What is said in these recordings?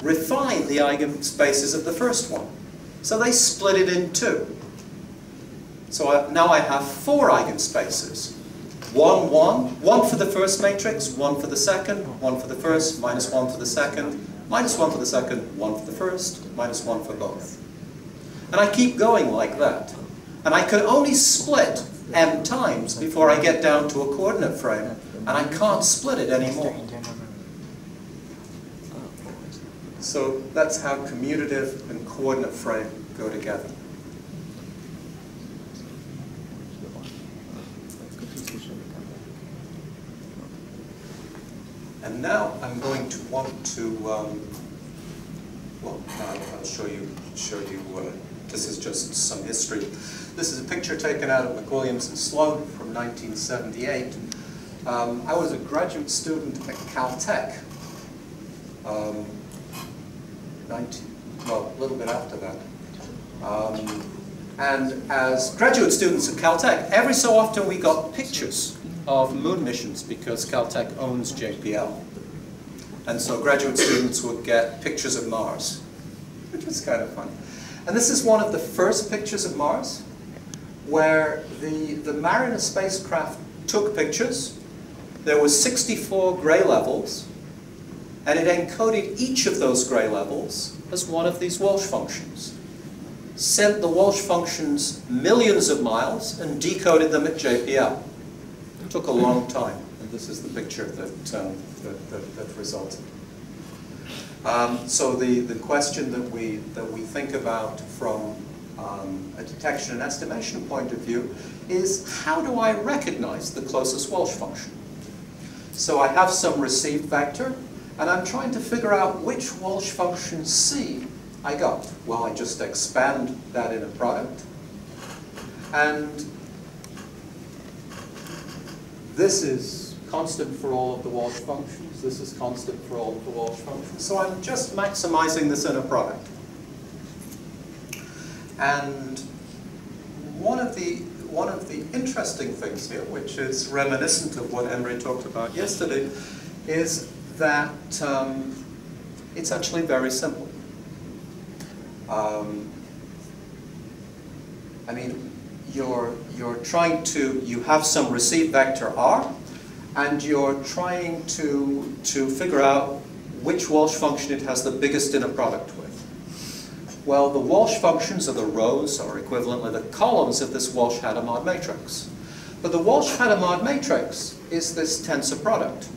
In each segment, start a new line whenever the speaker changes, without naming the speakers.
refine the eigenspaces of the first one. So they split it in two. So now I have 4 eigenspaces. 1, 1, 1 for the first matrix, 1 for the second, 1 for the first, minus 1 for the second, minus 1 for the second, 1 for the first, minus 1 for both. And I keep going like that. And I can only split m times before I get down to a coordinate frame, and I can't split it anymore. So that's how commutative and coordinate frame go together. And now I'm going to want to, well, I'll show you. This is just some history. This is a picture taken out of McWilliams and Sloan from 1978. I was a graduate student at Caltech. Well, a little bit after that. And as graduate students at Caltech, every so often we got pictures of moon missions because Caltech owns JPL. And so graduate students would get pictures of Mars, which was kind of fun. And this is one of the first pictures of Mars, where the Mariner spacecraft took pictures. There was 64 gray levels, and it encoded each of those gray levels as one of these Walsh functions. Sent the Walsh functions millions of miles and decoded them at JPL. It took a long time, and this is the picture that resulted. So the question that we think about from a detection and estimation point of view is, how do I recognize the closest Walsh function? So I have some received vector, and I'm trying to figure out which Walsh function C I got. Well, I just expand that inner product. And this is constant for all of the Walsh functions. This is constant for all of the Walsh functions. So I'm just maximizing this inner product. And one of the interesting things here, which is reminiscent of what Emre talked about yesterday, is that it's actually very simple. I mean, you're trying to, you have some received vector R, and you're trying to figure out which Walsh function it has the biggest inner product with. Well, the Walsh functions are the rows, or equivalently the columns of this Walsh Hadamard matrix. But the Walsh Hadamard matrix is this tensor product.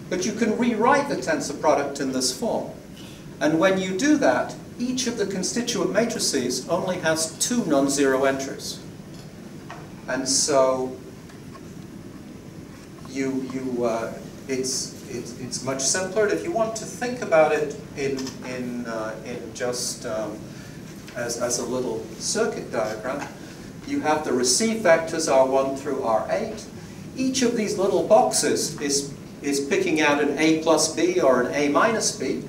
But you can rewrite the tensor product in this form. And when you do that, each of the constituent matrices only has 2 non-zero entries. And so it's much simpler. If you want to think about it in just as a little circuit diagram, you have the received vectors R1 through R8. Each of these little boxes is picking out an A plus B or an A minus B.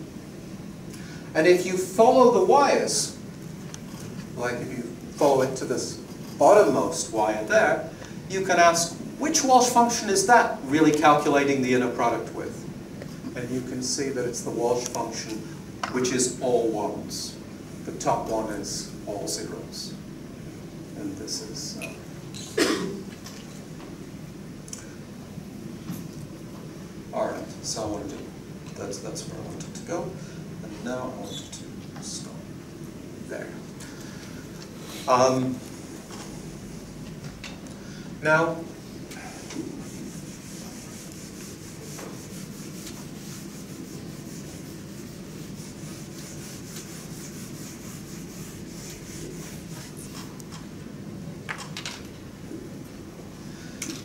And if you follow the wires, like if you follow it to this bottommost wire there, you can ask, which Walsh function is that really calculating the inner product with? And you can see that it's the Walsh function, which is all ones. The top one is all zeros. And this is... all right, so I wanted to, that's where I wanted to go. And now I want to stop there. Now,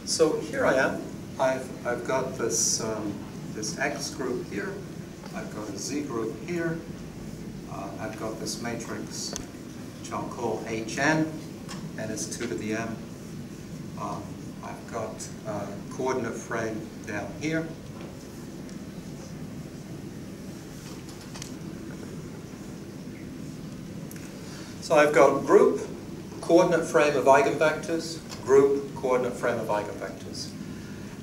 so here I am. I've got this this X group here. I've got a Z group here. I've got this matrix, which I'll call Hn. N is 2 to the m. I've got a coordinate frame down here. So I've got group, coordinate frame of eigenvectors, group, coordinate frame of eigenvectors.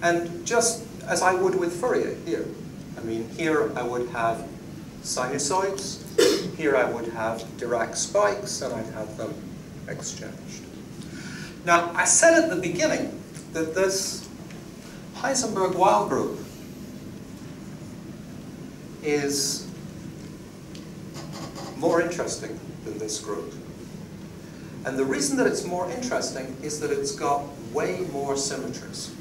And just as I would with Fourier here, I mean, here I would have sinusoids. Here I would have Dirac spikes, and I'd have them exchanged. Now, I said at the beginning that this Heisenberg-Weil group is more interesting than this group. And the reason that it's more interesting is that it's got way more symmetries.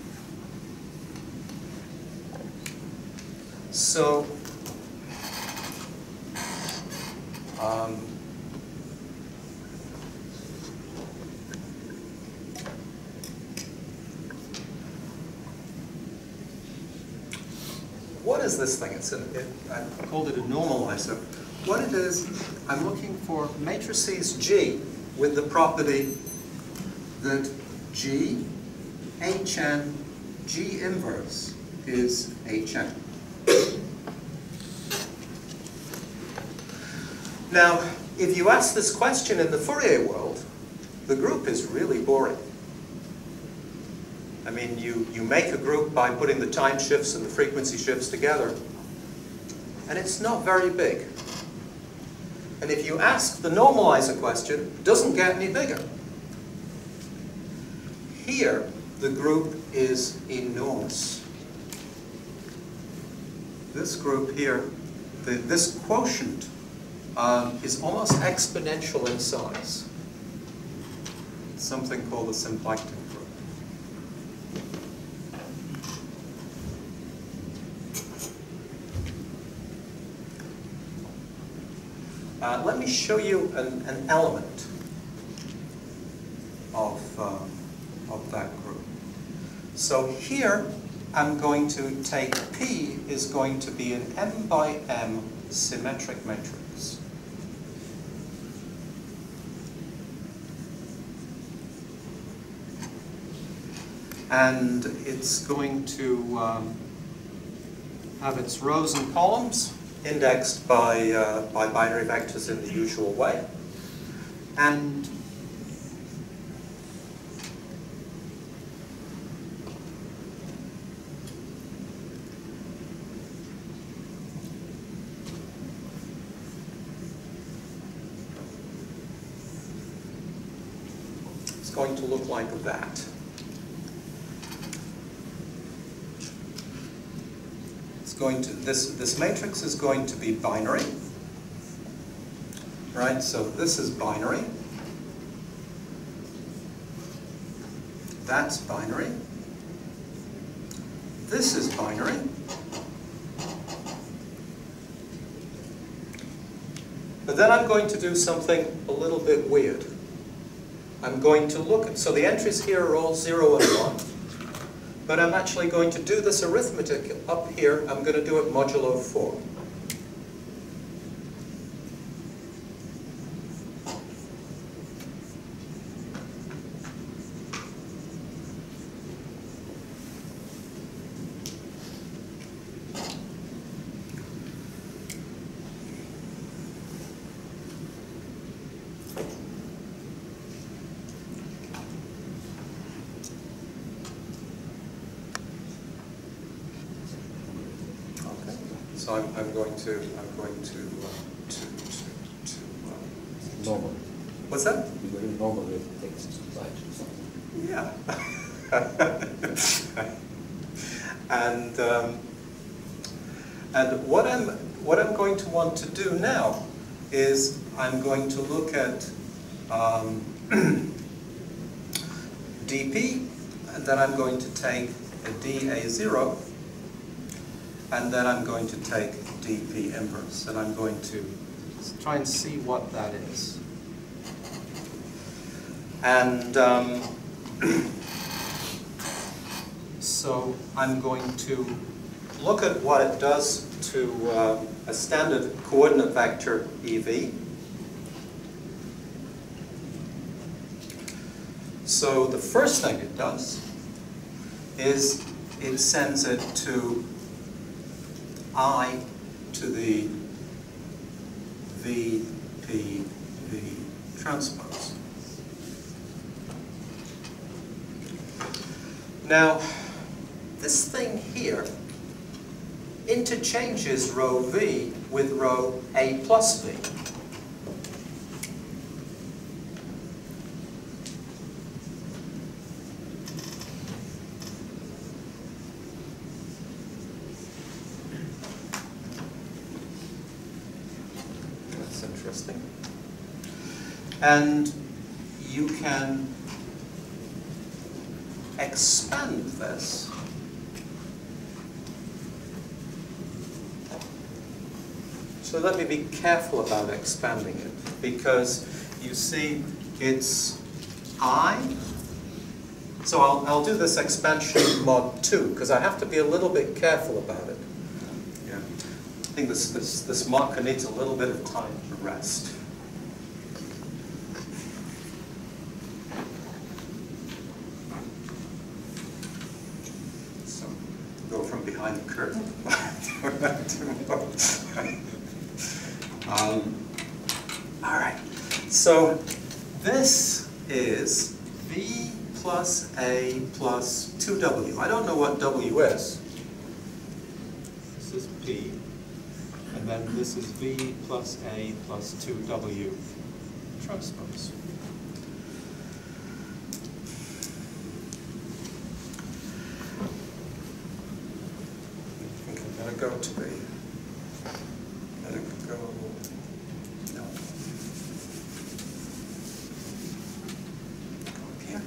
So, what is this thing? I called it a normalizer. What it is, I'm looking for matrices G with the property that G, Hn, G inverse is Hn. Now, if you ask this question in the Fourier world, the group is really boring. I mean, you make a group by putting the time shifts and the frequency shifts together, and it's not very big. And if you ask the normalizer question, it doesn't get any bigger. Here, the group is enormous. This group here, this quotient is almost exponential in size. It's something called the symplectic group. Let me show you an element of that group. So here, I'm going to take P is going to be an M by M symmetric matrix. And it's going to have its rows and columns indexed by binary vectors in the usual way. And it's going to look like that. This matrix is going to be binary, right? So this is binary. That's binary. This is binary. But then I'm going to do something a little bit weird. I'm going to look at, so the entries here are all 0 and 1. But I'm actually going to do this arithmetic up here. I'm going to do it modulo 4. So I'm going to
normal.
What's that?
You're going normal with text slide.
Yeah. and what I'm going to want to do now is I'm going to look at dp, and then I'm going to take a dA0. And then I'm going to take dp inverse, and I'm going to try and see what that is. And so I'm going to look at what it does to a standard coordinate vector EV. So the first thing it does is it sends it to I to the VPV transpose. Now, this thing here interchanges rho v with row A plus B. That's interesting. And you can expand this so let me be careful about expanding it, because you see it's I. So I'll do this expansion mod 2 because I have to be a little bit careful about it. Yeah. I think this marker needs a little bit of time to rest. So go from behind the curtain. All right. So this is V plus A plus 2W. I don't know what W is. This is P. And then this is V plus A plus 2W transpose. I think I'm going to go to the... No. Here.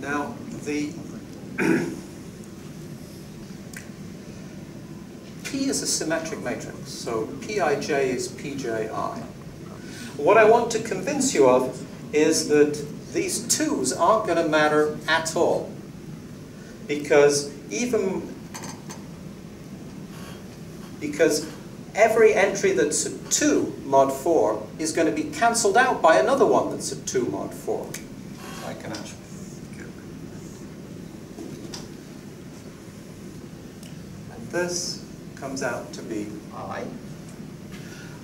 Now, the P is a symmetric matrix, so Pij is Pji. What I want to convince you of is that these 2's aren't going to matter at all, because every entry that's a 2 mod 4 is going to be cancelled out by another one that's a 2 mod 4. I can actually get and this comes out to be I,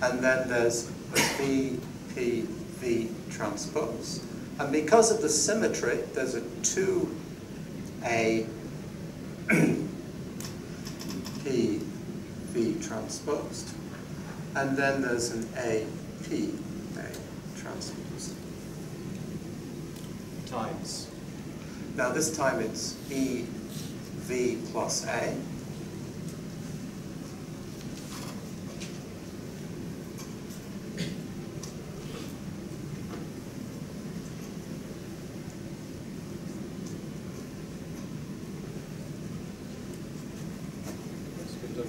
and then there's V, P, V transpose. And because of the symmetry, there's a 2A P V transposed. And then there's an A P A transposed. Times. Now this time it's E V plus A.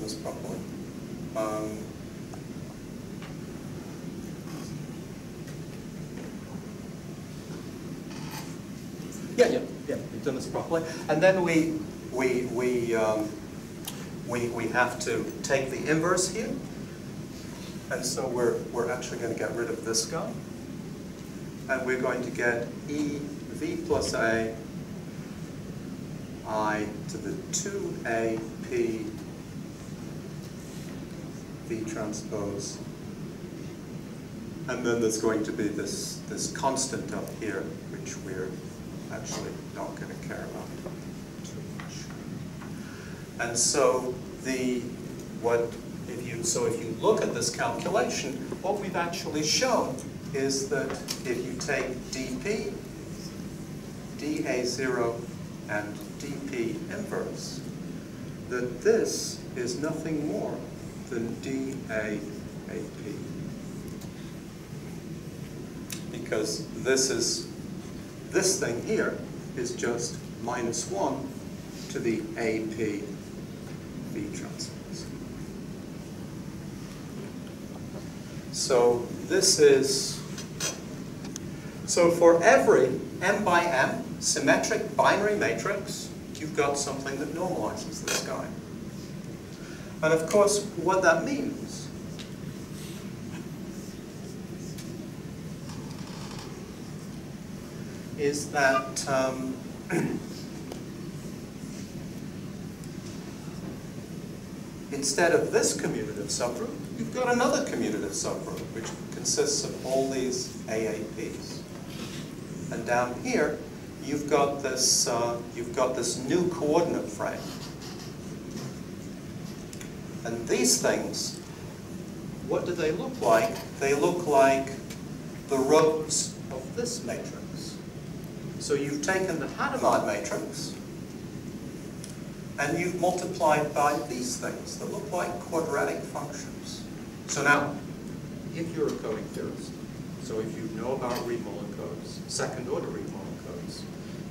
This properly. Yeah, we've done this properly. And then we have to take the inverse here, and so we're actually going to get rid of this guy, and we're going to get E V plus A I to the 2A P V transpose, and then there's going to be this constant up here, which we're actually not going to care about too much. And so if you look at this calculation, what we've actually shown is that if you take dP, dA0, and dP inverse, that this is nothing more than dAAP. Because this thing here is just -1 to the AP V transpose. So this is, so for every m by m symmetric binary matrix, you've got something that normalizes this guy. And of course, what that means is that instead of this commutative subgroup, you've got another commutative subgroup, which consists of all these AAPs. And down here, you've got this new coordinate frame. And these things, what do they look like? They look like the rows of this matrix. So you've taken the Hadamard matrix and you've multiplied by these things that look like quadratic functions. So now, if you're a coding theorist, so if you know about Riemann codes, second order Riemann codes,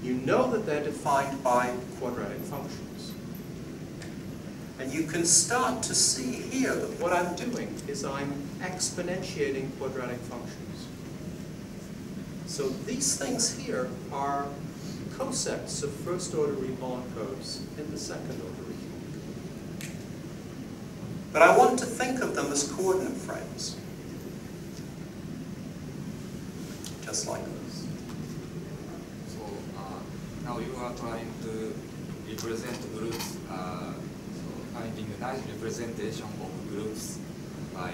you know that they're defined by quadratic functions. And you can start to see here that what I'm doing is I'm exponentiating quadratic functions. So these things here are cosets of first order Riemann codes in the second order Riemann code. But I want to think of them as coordinate frames. Just like this.
So now you are trying to represent groups, so finding a nice representation of groups by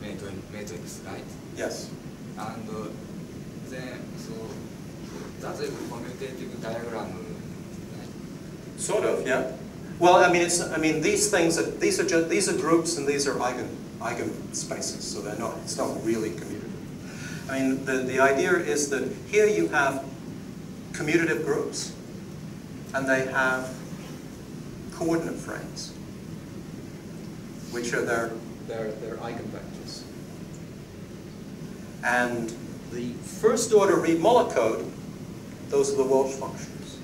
matrix, right?
Yes.
And then, so that's a commutative diagram, right?
Sort of, yeah. Well, I mean, these things these are groups and these are eigenspaces, so they're not. It's not really commutative. I mean, the idea is that here you have commutative groups, and they have coordinate frames, which are their eigenvectors. And the first order Reed-Muller code, those are the Walsh functions.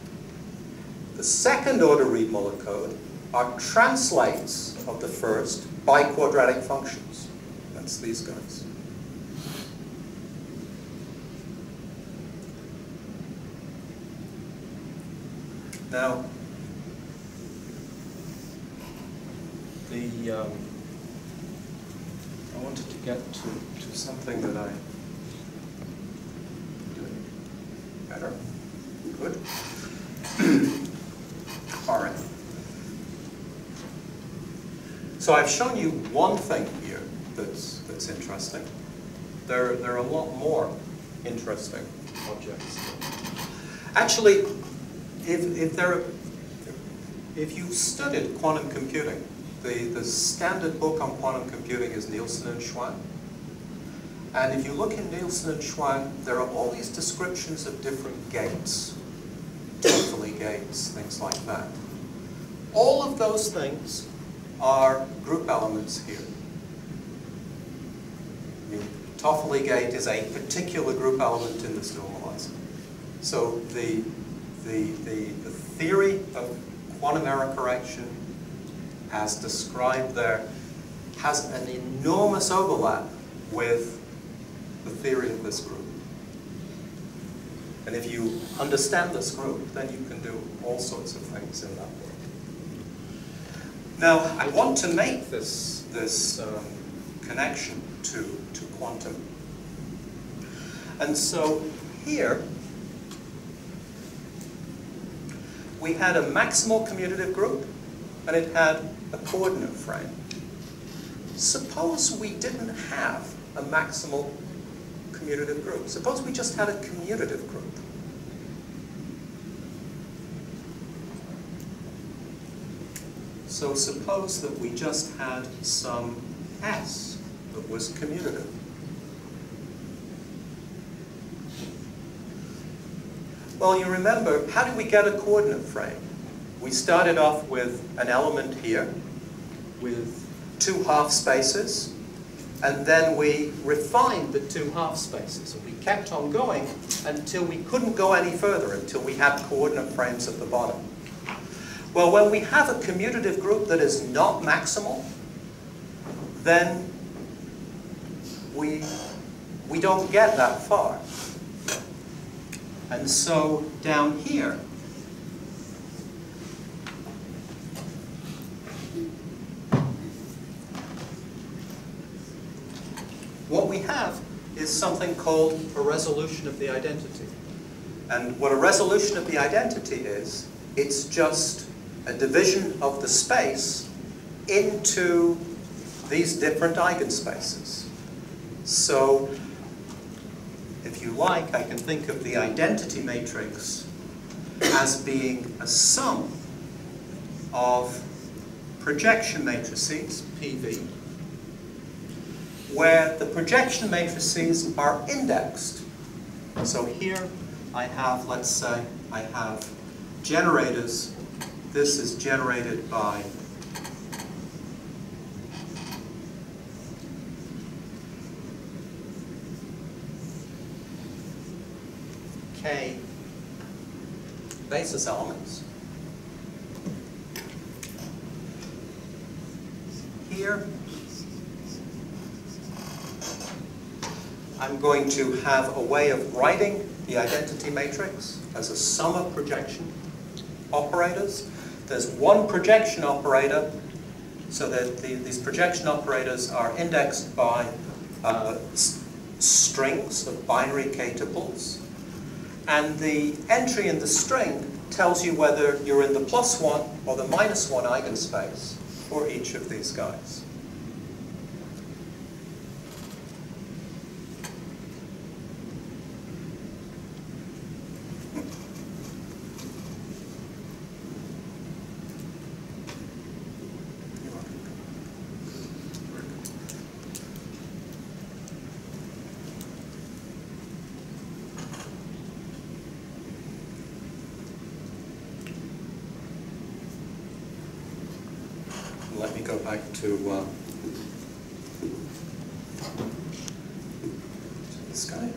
The second order Reed-Muller code are translates of the first by quadratic functions. That's these guys. Now, I wanted to get to something that I doing better. Good. All right. So I've shown you one thing here that's interesting. There are a lot more interesting objects. Actually, if you studied quantum computing, the standard book on quantum computing is Nielsen and Schwann. And if you look in Nielsen and Schwann, there are all these descriptions of different gates, Toffoli gates, things like that. All of those things are group elements here. I mean, Toffoli gate is a particular group element in this normalizer. So the theory of quantum error correction as described there has an enormous overlap with the theory of this group. And if you understand this group, then you can do all sorts of things in that work. Now, I want to make this connection to quantum. And so here, we had a maximal commutative group, and it had a coordinate frame. Suppose we didn't have a maximal commutative group. Suppose we just had a commutative group. So suppose that we just had some S that was commutative. Well, you remember, how did we get a coordinate frame? We started off with an element here with two half spaces, and then we refined the two half spaces. And we kept on going until we couldn't go any further, until we had coordinate frames at the bottom. Well, when we have a commutative group that is not maximal, then we don't get that far. And so down here, what we have is something called a resolution of the identity. And what a resolution of the identity is, it's just a division of the space into these different eigenspaces. So, in if you like, I can think of the identity matrix as being a sum of projection matrices, PV, where the projection matrices are indexed. So here I have, let's say, I have generators. This is generated by K basis elements. Here, I'm going to have a way of writing the identity matrix as a sum of projection operators. There's one projection operator, so that these projection operators are indexed by strings of binary k-tuples. And the entry in the string tells you whether you're in the +1 or the -1 eigenspace for each of these guys. Let me go back to this guy.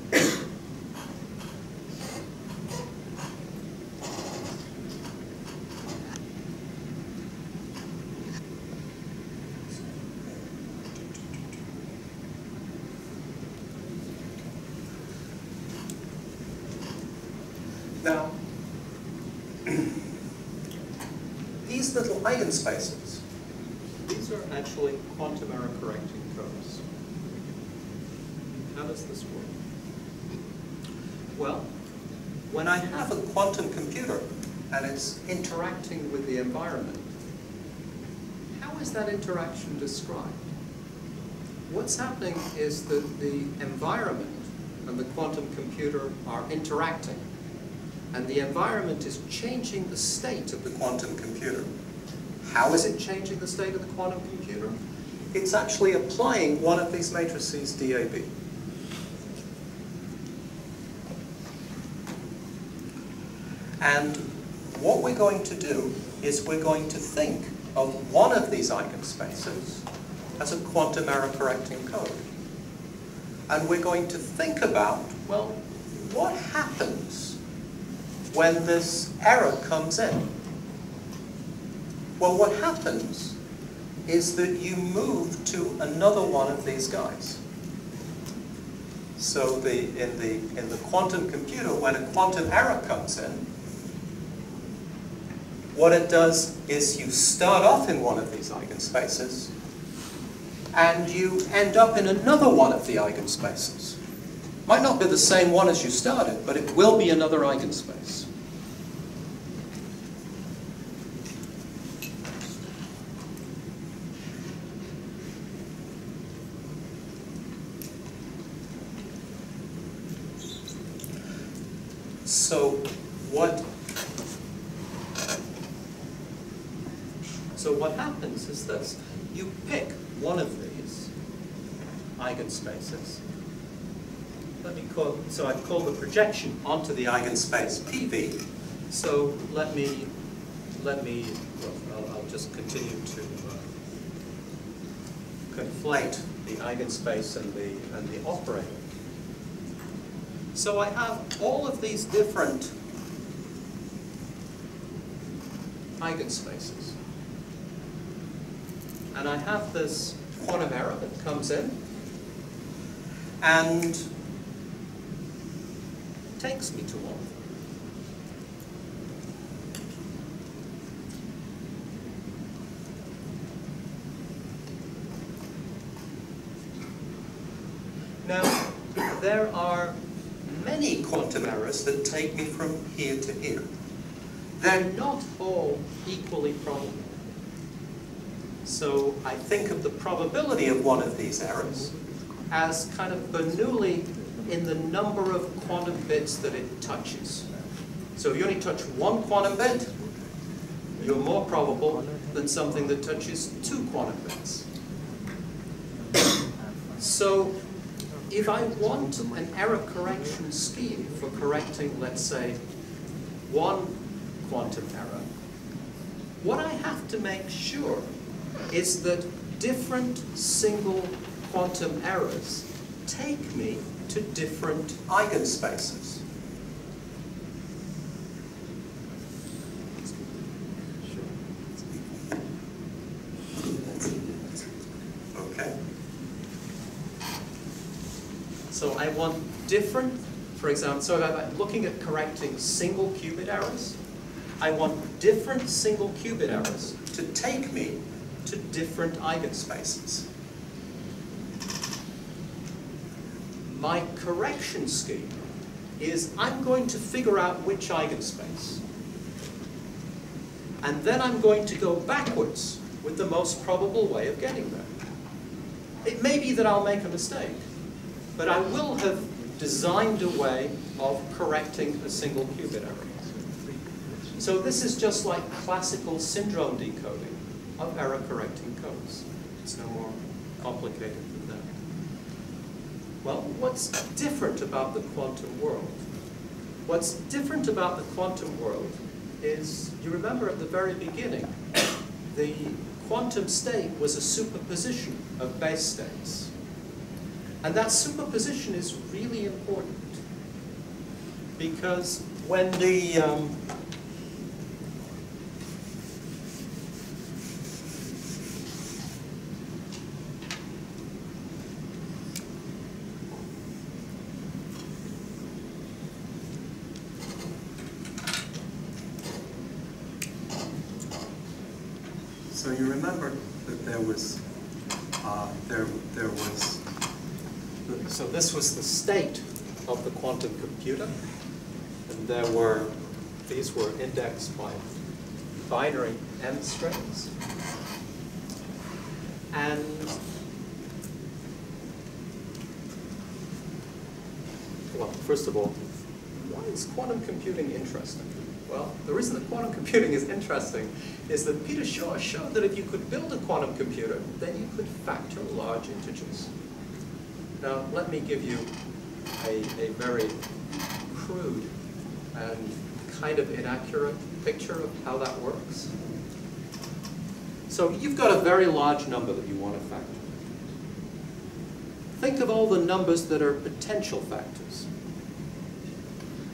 Now, these little eigenspaces, these are actually quantum error correcting codes. How does this work? Well, when I have a quantum computer and it's interacting with the environment, how is that interaction described? What's happening is that the environment and the quantum computer are interacting, and the environment is changing the state of the quantum computer. How is it changing the state of the quantum computer? It's actually applying one of these matrices DAB. And what we're going to do is we're going to think of one of these eigenspaces as a quantum error correcting code. And we're going to think about, well, what happens when this error comes in? Well, what happens is that you move to another one of these guys. So in the quantum computer, when a quantum error comes in, what it does is you start off in one of these eigenspaces, and you end up in another one of the eigenspaces. Might not be the same one as you started, but it will be another eigenspace. So what happens is this. You pick one of these eigenspaces. So I call the projection onto the eigenspace PV. So let me I'll just continue to conflate the eigenspace and the operator. So I have all of these different eigenspaces. And I have this quantum error that comes in and takes me to one. Now, there are many quantum errors that take me from here to here. They're not all equally probable. So I think of the probability of one of these errors as kind of Bernoulli in the number of quantum bits that it touches. So if you only touch one quantum bit, you're more probable than something that touches 2 quantum bits. So if I want an error correction scheme for correcting, let's say, 1 quantum error, what I have to make sure is that different single quantum errors take me to different eigenspaces. Okay. So I want different, for example, so if I'm looking at correcting single qubit errors, I want different single qubit errors to take me to different eigenspaces. My correction scheme is I'm going to figure out which eigenspace. And then I'm going to go backwards with the most probable way of getting there. It may be that I'll make a mistake, but I will have designed a way of correcting a single qubit error. So this is just like classical syndrome decoding of error correcting codes. It's no more complicated than that. Well, what's different about the quantum world? What's different about the quantum world is, you remember at the very beginning, the quantum state was a superposition of base states. And that superposition is really important because when the so you remember that there was so this was the state of the quantum computer, and these were indexed by binary M strings, and well, first of all, why is quantum computing interesting? Well, the reason that quantum computing is interesting is that Peter Shor showed that if you could build a quantum computer, then you could factor large integers. Now, let me give you a very crude and kind of inaccurate picture of how that works. So you've got a very large number that you want to factor. Think of all the numbers that are potential factors.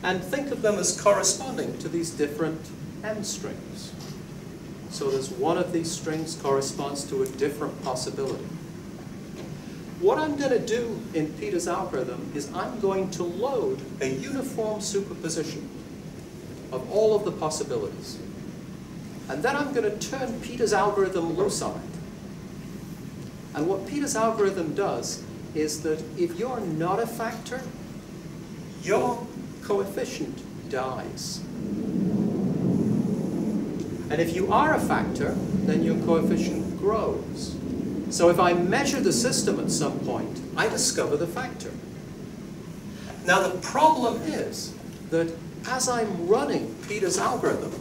And think of them as corresponding to these different M strings. So there's one of these strings corresponds to a different possibility. What I'm going to do in Peter's algorithm is I'm going to load a uniform superposition of all of the possibilities. And then I'm going to turn Peter's algorithm loose on it. And what Peter's algorithm does is that if you're not a factor, your coefficient dies. And if you are a factor, then your coefficient grows. So if I measure the system at some point, I discover the factor. Now the problem is that as I'm running Peter's algorithm,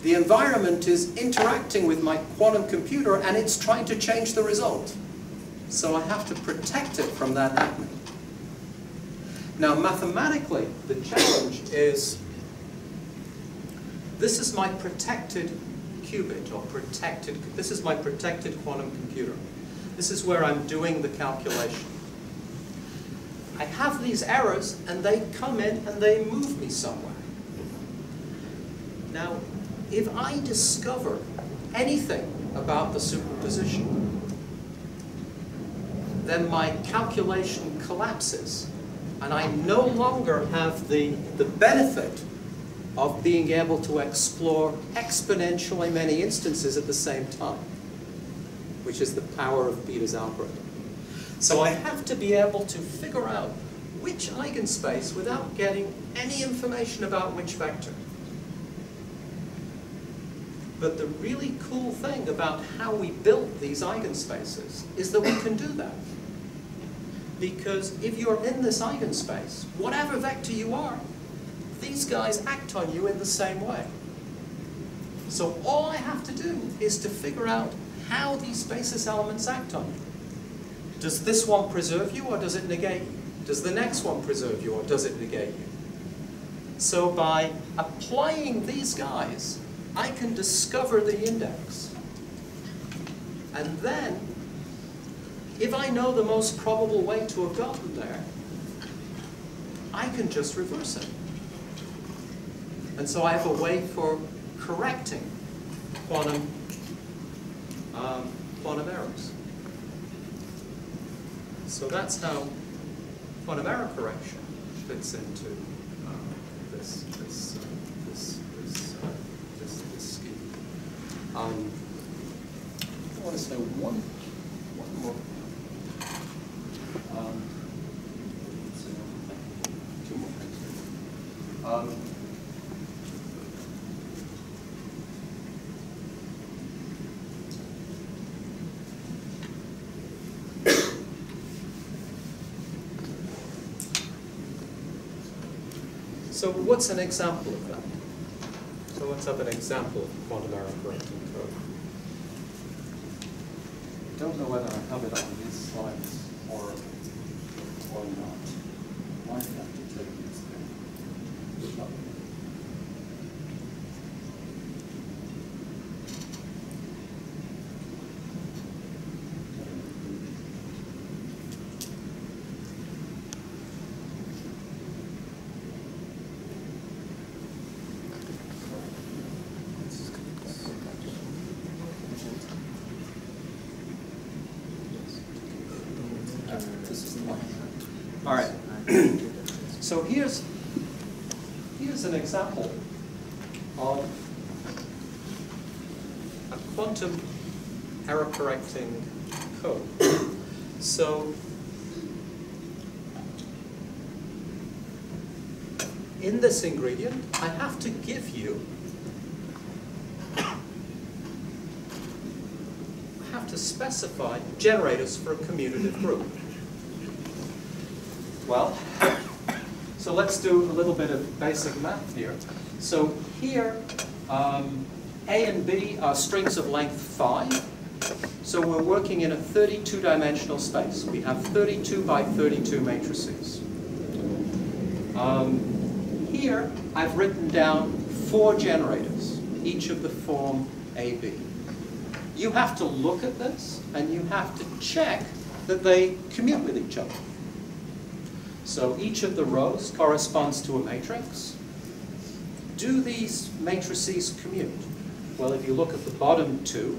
the environment is interacting with my quantum computer and it's trying to change the result. So I have to protect it from that happening. Now mathematically, the challenge is, this is my protected qubit, or this is my protected quantum computer. This is where I'm doing the calculation. I have these errors and they come in and they move me somewhere. Now, if I discover anything about the superposition, then my calculation collapses and I no longer have the benefit of being able to explore exponentially many instances at the same time, which is the power of Peter's algorithm. So I have to be able to figure out which eigenspace without getting any information about which vector. But the really cool thing about how we built these eigenspaces is that we can do that. Because if you're in this eigenspace, whatever vector you are, these guys act on you in the same way. So all I have to do is to figure out how these basis elements act on you. Does this one preserve you or does it negate you? Does the next one preserve you or does it negate you? So by applying these guys, I can discover the index. And then, if I know the most probable way to have gotten there, I can just reverse it. And so I have a way for correcting quantum errors. So that's how quantum error correction fits into this scheme. I want to say one more. Two more things. So what's an example of that? So let's have an example of quantum error correcting code.
I don't know whether I have it on these slides or not. Might have to take this thing.
All right. So here's an example of a quantum error correcting code. So in this ingredient, I have to give you, I have to specify generators for a commutative group. Well, so let's do a little bit of basic math here. So here, A and B are strings of length 5. So we're working in a 32-dimensional space. We have 32 by 32 matrices. Here, I've written down 4 generators, each of the form AB. You have to look at this, and you have to check that they commute with each other. So each of the rows corresponds to a matrix. Do these matrices commute? Well, if you look at the bottom 2,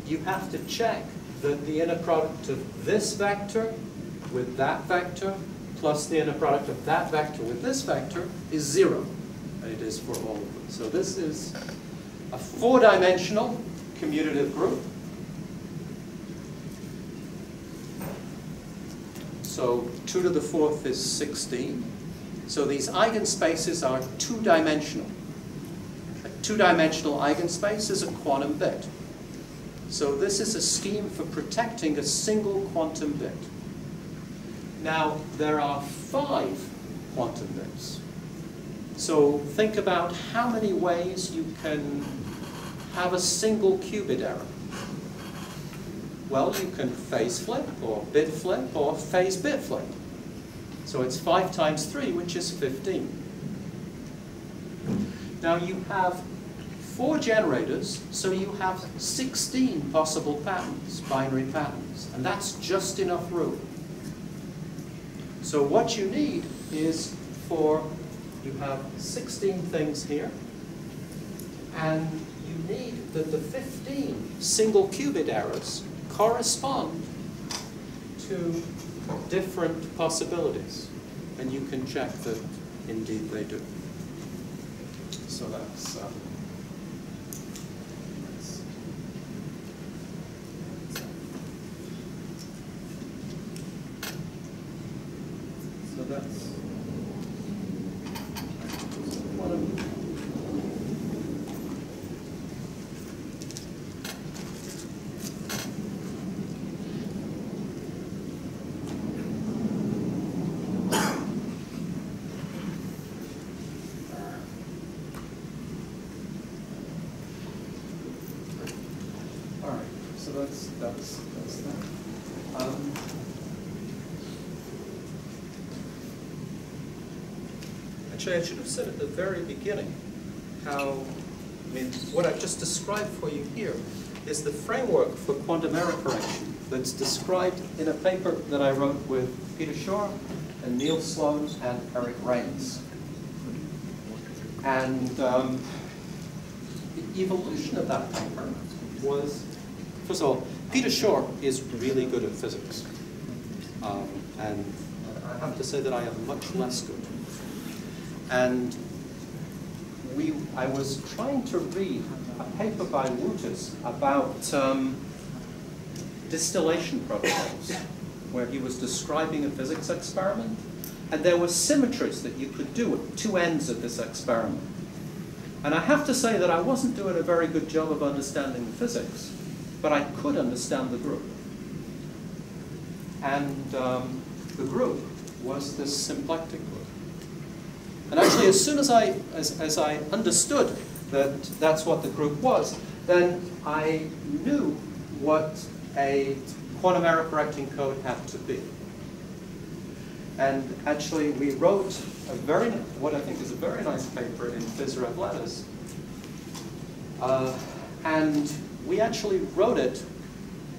you have to check that the inner product of this vector with that vector plus the inner product of that vector with this vector is 0. And it is for all of them. So this is a 4-dimensional commutative group. So 2 to the 4th is 16. So these eigenspaces are 2-dimensional. A 2-dimensional eigenspace is a quantum bit. So this is a scheme for protecting a single quantum bit. Now, there are 5 quantum bits. So think about how many ways you can have a single qubit error. Well, you can phase flip, or bit flip, or phase bit flip. So it's 5 times 3, which is 15. Now you have 4 generators, so you have 16 possible patterns, binary patterns. And that's just enough room. So what you need is you have 16 things here, and you need that the 15 single qubit errors correspond to different possibilities. And you can check that indeed they do. So that's one of them.
so that's that.
Actually, I should have said at the very beginning how, I mean, what I've just described for you here is the framework for quantum error correction that's described in a paper that I wrote with Peter Shore and Neil Sloan and Eric Rains. And the evolution of that paper was, first of all, Peter Shore is really good at physics. And I have to say that I am much less good. And I was trying to read a paper by Wouters about distillation protocols, where he was describing a physics experiment, and there were symmetries that you could do at two ends of this experiment. And I have to say that I wasn't doing a very good job of understanding the physics, but I could understand the group. And the group was this symplectic group. And actually, as soon as I understood that that's what the group was, then I knew what a quantum error correcting code had to be. And actually, we wrote what I think is a very nice paper in Phys Rev Letters. And we actually wrote it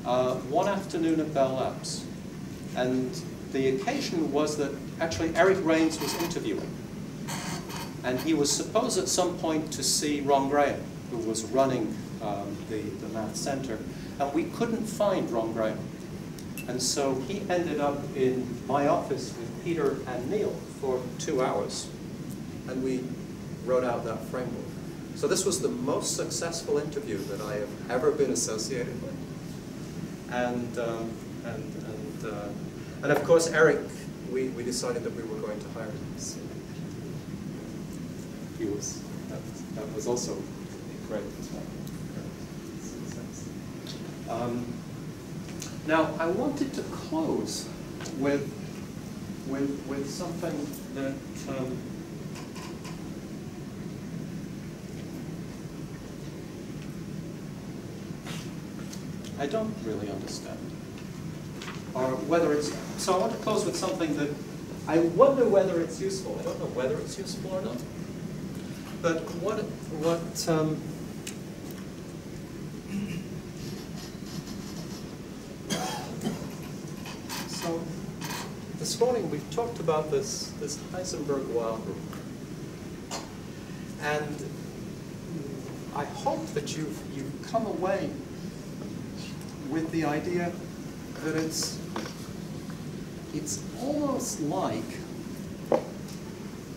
one afternoon at Bell Labs. And the occasion was that actually Eric Rains was interviewing. And he was supposed at some point to see Ron Graham, who was running the Math Center. And we couldn't find Ron Graham. And so he ended up in my office with Peter and Neil for 2 hours. And we wrote out that framework. So this was the most successful interview that I have ever been associated with. And of course, Eric, we decided that we were going to hire him. So that was also great. Now, I wanted to close with something that I don't really understand, or whether it's. So I want to close with something that I wonder whether it's useful. I don't know whether it's useful or not. But so this morning we've talked about this Heisenberg-Weil group, and I hope that you've come away with the idea that it's almost like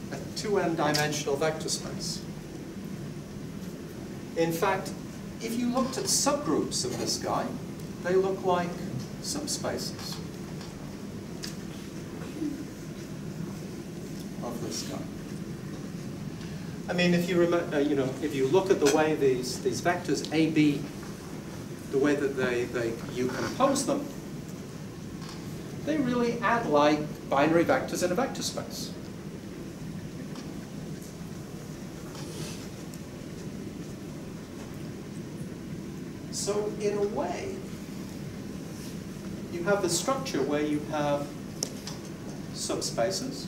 a 2n-dimensional vector space. In fact, if you looked at subgroups of this guy, they look like subspaces of this guy. I mean, if you remember, if you look at the way these vectors A, B, the way that you compose them, they really add like binary vectors in a vector space. So in a way, you have the structure where you have subspaces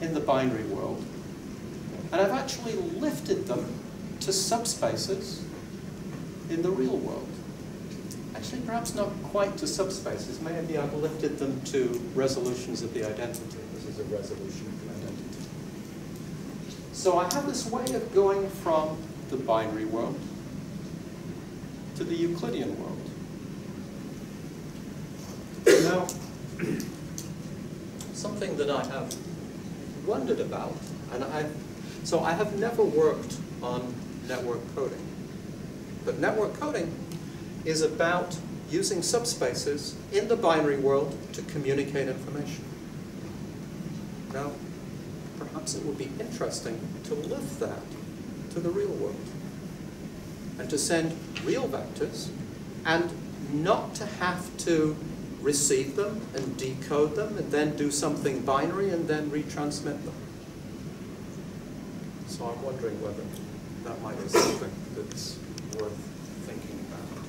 in the binary world, and I've actually lifted them to subspaces in the real world. Actually, perhaps not quite to subspaces. Maybe I've lifted them to resolutions of the identity. This is a resolution of the identity. So I have this way of going from the binary world to the Euclidean world. Now, something that I have wondered about, and I have never worked on network coding, but network coding is about using subspaces in the binary world to communicate information. Now, perhaps it would be interesting to lift that to the real world and to send real vectors and not to have to receive them and decode them and then do something binary and then retransmit them. So I'm wondering whether that might be something that's worth thinking about it.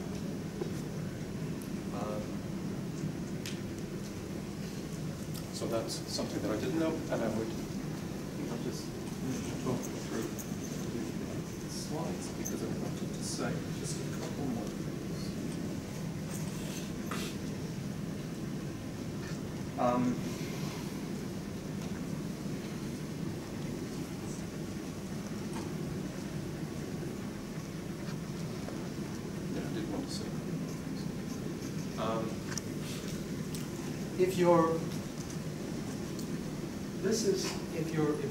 So that's something that I didn't know, and I'll just talk through the slides because I wanted to say just a couple more things. If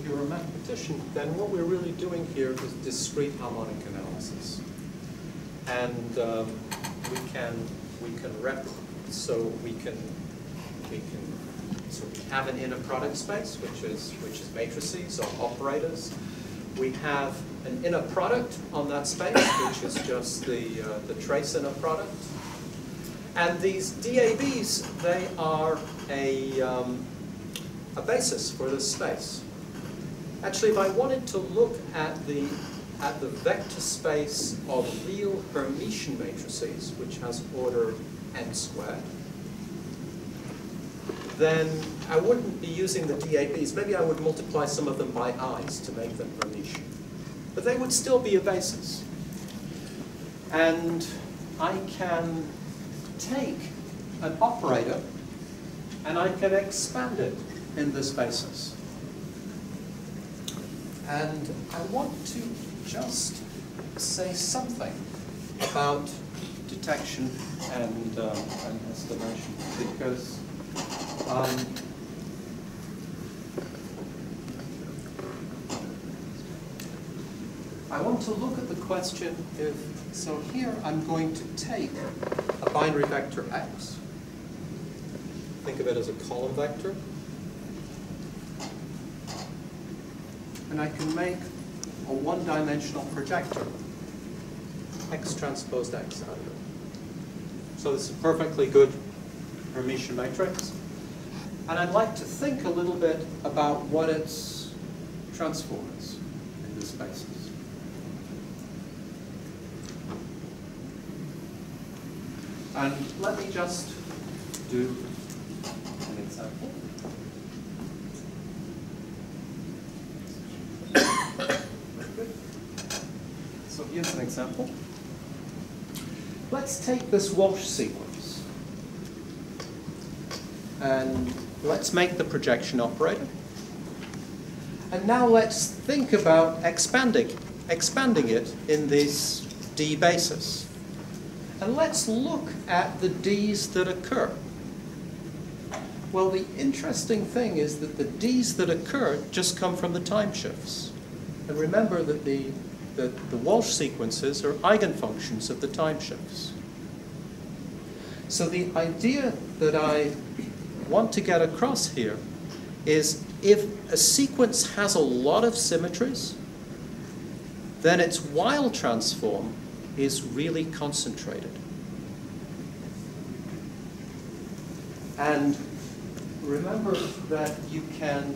you're a mathematician, then what we're really doing here is discrete harmonic analysis, and we can have an inner product space, which is matrices or operators. We have an inner product on that space, which is just the trace inner product. And these DABs, they are a basis for this space. Actually, if I wanted to look at the vector space of real Hermitian matrices, which has order n squared, then I wouldn't be using the DABs. Maybe I would multiply some of them by i's to make them Hermitian. But they would still be a basis. And I can take an operator and I can expand it in this basis. And I want to just say something about detection and estimation, because I want to look at the question if, so here I'm going to take a binary vector x, think of it as a column vector, and I can make a one-dimensional projector, x transposed x out of it. So this is a perfectly good Hermitian matrix. And I'd like to think a little bit about what its transform is in this basis. And let me just do an example. Very good. So here's an example. Let's take this Walsh sequence. And let's make the projection operator. And now let's think about expanding it in this D basis. And let's look at the D's that occur. Well, the interesting thing is that the D's that occur just come from the time shifts. And remember that the Walsh sequences are eigenfunctions of the time shifts. So the idea that I want to get across here is if a sequence has a lot of symmetries, then its Weil transform is really concentrated. And remember that you can,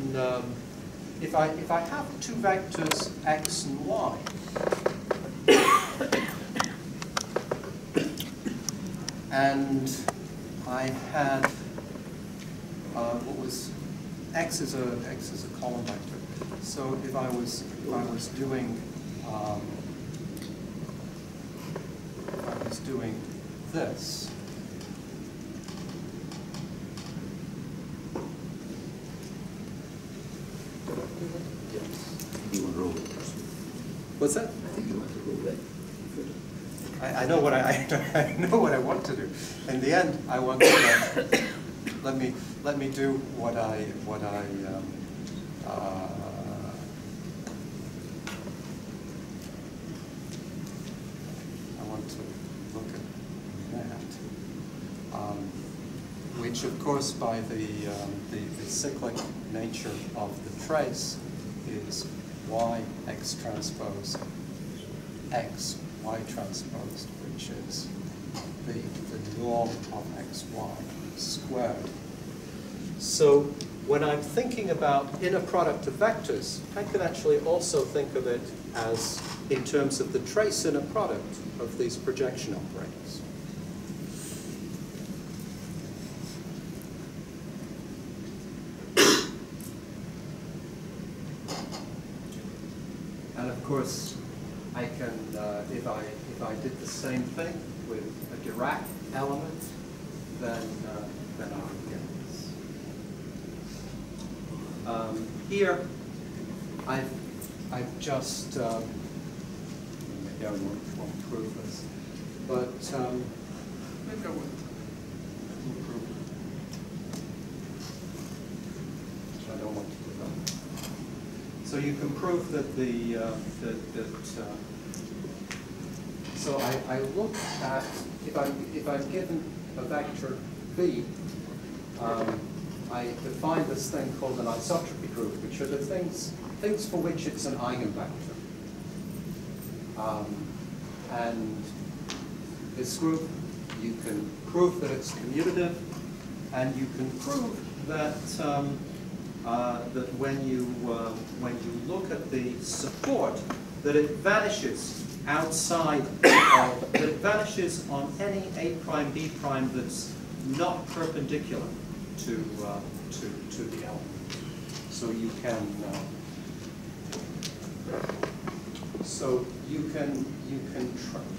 if I have two vectors x and y, and I had what was x is a column vector. So if I was doing this,
You want to roll it.
what's that?
I think you want to roll it.
I know what I know what I want to do. In the end, I want to let me do what I want to look at that, which of course by the cyclic nature of the trace is yx transpose x y transposed, which is the norm of xy squared. So when I'm thinking about inner product of vectors, I can actually also think of it as in terms of the trace inner product of these projection operators. And of course, I can, if I did the same thing with a Dirac element, then I would get this. Here, I've just, maybe I won't prove this, but maybe I will prove it. I don't want to do that. So you can prove that so I look at, if I'm given a vector v, I define this thing called an isotropy group, which are the things for which it's an eigenvector. And this group, you can prove that it's commutative, and you can prove that that when you look at the support, that it vanishes outside of, that it vanishes on any A prime B prime that's not perpendicular to the element. So you can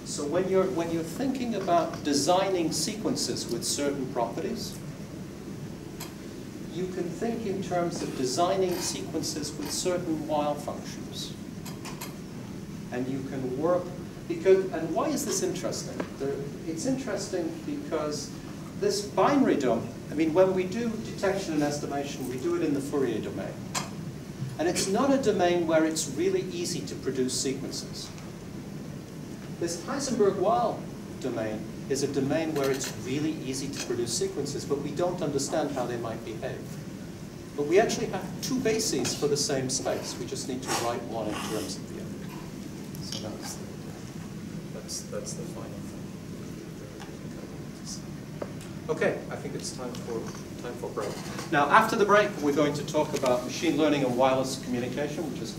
so when you're thinking about designing sequences with certain properties, you can think in terms of designing sequences with certain while functions. And you can work, because, and why is this interesting? It's interesting because this binary domain, I mean, when we do detection and estimation, we do it in the Fourier domain. And it's not a domain where it's really easy to produce sequences. This Heisenberg-Weil domain is a domain where it's really easy to produce sequences, but we don't understand how they might behave. But we actually have two bases for the same space. We just need to write one in terms of the other. So that's the final thing. Okay, I think it's time for break. Now, after the break, we're going to talk about machine learning and wireless communication, which is